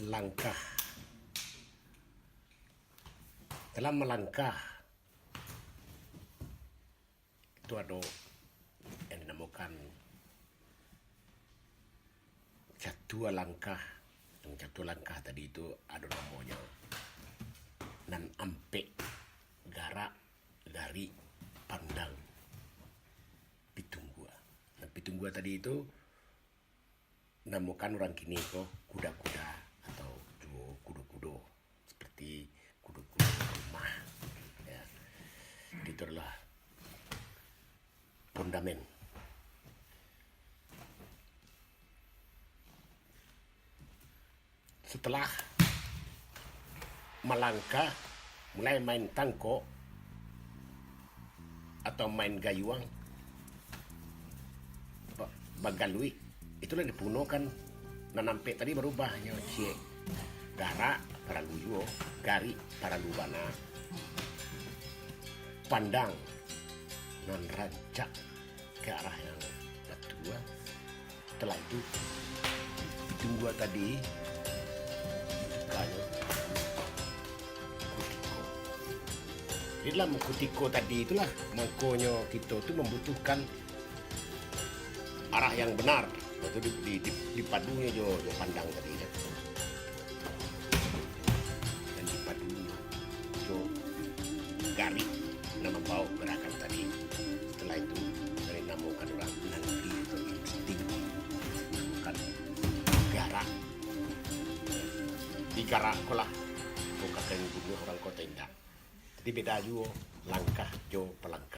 langkah. Dalam melangkah itu ada yang dinamakan jatuh langkah. Yang jatuh langkah tadi itu ada namanya nan ampe garak gari pandang pitunggua. Nah, pitunggua tadi itu namakan orang kini kok kuda-kuda atau juga kudo-kudo seperti kudo-kudo rumah ya. Itu adalah fondamen. Setelah melangkah mulai main tangko atau main gayuang bagalui, itulah dipunokan nanampe tadi berubahnya cie gara para luyo gari para lubana pandang nan rancak ke arah yang kedua. Setelah itu tunggu tadi kayu kutiko. Di dalam kutiko tadi itulah mangkonyo kita itu membutuhkan arah yang benar. Itu dipadunya jo pandang tadi ya. Dan dipadunya jo gari nama bau gerakan tadi. Setelah itu dari namakan orang nanti itu insting namakan garak. Di garak kolah bukan guru orang kota indah. Jadi beda juga langkah jo pelangkah.